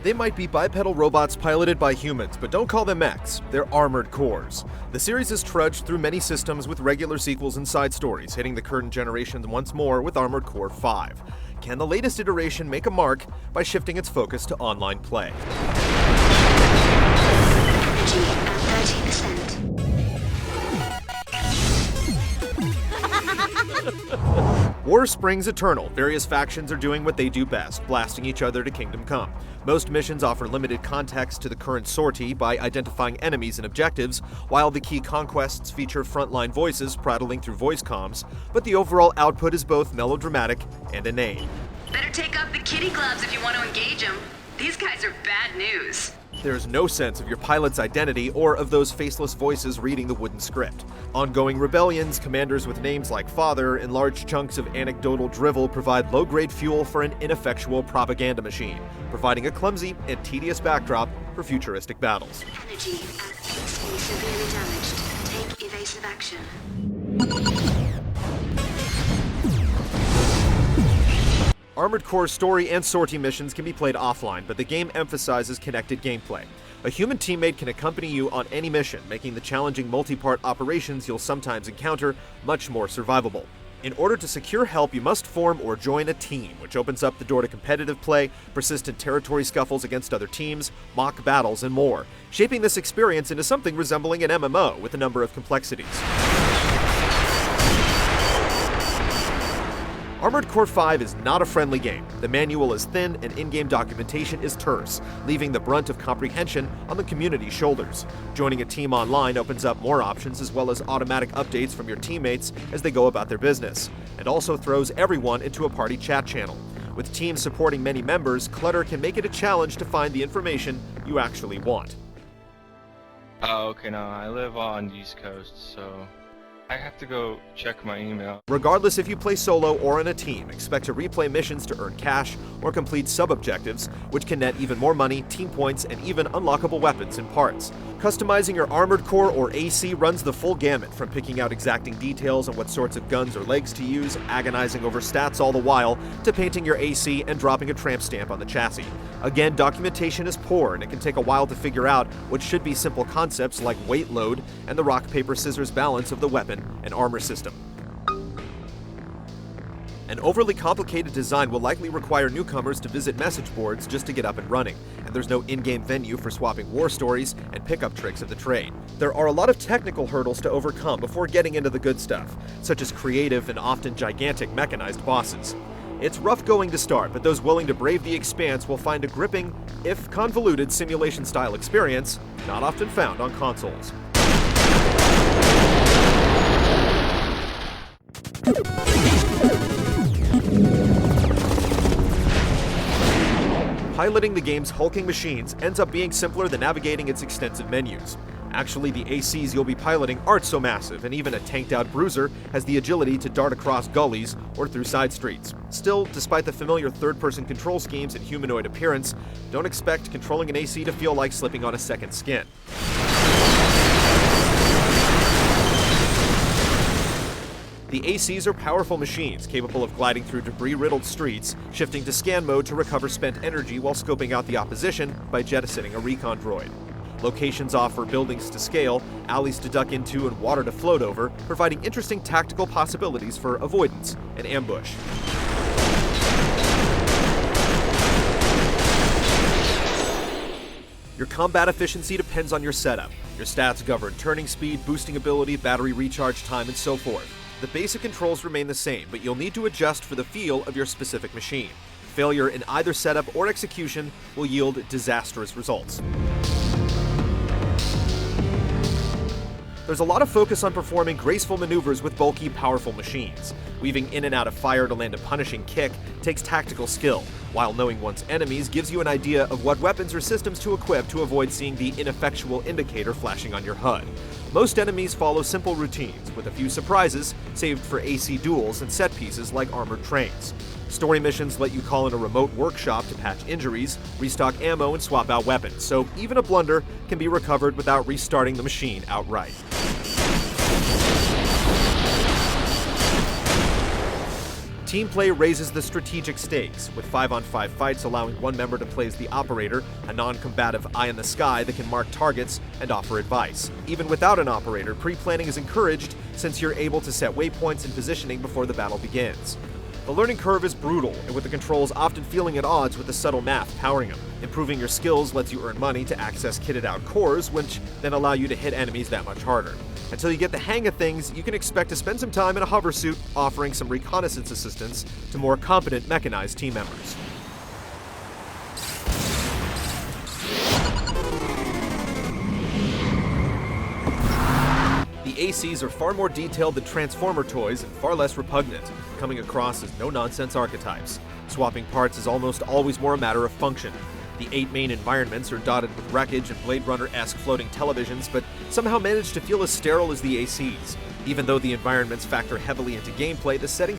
They might be bipedal robots piloted by humans, but don't call them mechs. They're armored cores. The series has trudged through many systems with regular sequels and side stories, hitting the current generation once more with Armored Core 5. Can the latest iteration make a mark by shifting its focus to online play? Energy at 30%. War springs eternal. Various factions are doing what they do best, blasting each other to Kingdom Come. Most missions offer limited context to the current sortie by identifying enemies and objectives, while the key conquests feature frontline voices prattling through voice comms, but the overall output is both melodramatic and inane. Better take off the kitty gloves if you want to engage them. These guys are bad news. There's no sense of your pilot's identity or of those faceless voices reading the wooden script. Ongoing rebellions, commanders with names like Father, and large chunks of anecdotal drivel provide low-grade fuel for an ineffectual propaganda machine, providing a clumsy and tedious backdrop for futuristic battles. Energy at peak severely damaged. Take evasive action. Armored Core's story and sortie missions can be played offline, but the game emphasizes connected gameplay. A human teammate can accompany you on any mission, making the challenging multi-part operations you'll sometimes encounter much more survivable. In order to secure help, you must form or join a team, which opens up the door to competitive play, persistent territory scuffles against other teams, mock battles, and more, shaping this experience into something resembling an MMO with a number of complexities. Armored Core 5 is not a friendly game. The manual is thin and in-game documentation is terse, leaving the brunt of comprehension on the community's shoulders. Joining a team online opens up more options as well as automatic updates from your teammates as they go about their business, and also throws everyone into a party chat channel. With teams supporting many members, clutter can make it a challenge to find the information you actually want. Oh, okay, no, I live on the East Coast, so I have to go check my email. Regardless if you play solo or in a team, expect to replay missions to earn cash or complete sub-objectives, which can net even more money, team points, and even unlockable weapons and parts. Customizing your Armored Core or AC runs the full gamut, from picking out exacting details on what sorts of guns or legs to use, agonizing over stats all the while, to painting your AC and dropping a tramp stamp on the chassis. Again, documentation is poor, and it can take a while to figure out what should be simple concepts like weight load and the rock-paper-scissors balance of the weapon and armor system. An overly complicated design will likely require newcomers to visit message boards just to get up and running, and there's no in-game venue for swapping war stories and pickup tricks of the trade. There are a lot of technical hurdles to overcome before getting into the good stuff, such as creative and often gigantic mechanized bosses. It's rough going to start, but those willing to brave the expanse will find a gripping, if convoluted, simulation-style experience not often found on consoles. Piloting the game's hulking machines ends up being simpler than navigating its extensive menus. Actually, the ACs you'll be piloting aren't so massive, and even a tanked-out bruiser has the agility to dart across gullies or through side streets. Still, despite the familiar third-person control schemes and humanoid appearance, don't expect controlling an AC to feel like slipping on a second skin. The ACs are powerful machines capable of gliding through debris-riddled streets, shifting to scan mode to recover spent energy while scoping out the opposition by jettisoning a recon droid. Locations offer buildings to scale, alleys to duck into, and water to float over, providing interesting tactical possibilities for avoidance and ambush. Your combat efficiency depends on your setup. Your stats govern turning speed, boosting ability, battery recharge time, and so forth. The basic controls remain the same, but you'll need to adjust for the feel of your specific machine. Failure in either setup or execution will yield disastrous results. There's a lot of focus on performing graceful maneuvers with bulky, powerful machines. Weaving in and out of fire to land a punishing kick takes tactical skill, while knowing one's enemies gives you an idea of what weapons or systems to equip to avoid seeing the ineffectual indicator flashing on your HUD. Most enemies follow simple routines, with a few surprises saved for AC duels and set pieces like armored trains. Story missions let you call in a remote workshop to patch injuries, restock ammo, and swap out weapons, so even a blunder can be recovered without restarting the machine outright. Team play raises the strategic stakes, with 5-on-5 fights allowing one member to play as the operator, a non-combative eye in the sky that can mark targets and offer advice. Even without an operator, pre-planning is encouraged since you're able to set waypoints and positioning before the battle begins. The learning curve is brutal, and with the controls often feeling at odds with the subtle math powering them. Improving your skills lets you earn money to access kitted out cores, which then allow you to hit enemies that much harder. Until you get the hang of things, you can expect to spend some time in a hoversuit, offering some reconnaissance assistance to more competent mechanized team members. The ACs are far more detailed than Transformer toys and far less repugnant, coming across as no-nonsense archetypes. Swapping parts is almost always more a matter of function. The 8 main environments are dotted with wreckage and Blade Runner-esque floating televisions, but somehow manage to feel as sterile as the ACs. Even though the environments factor heavily into gameplay, the setting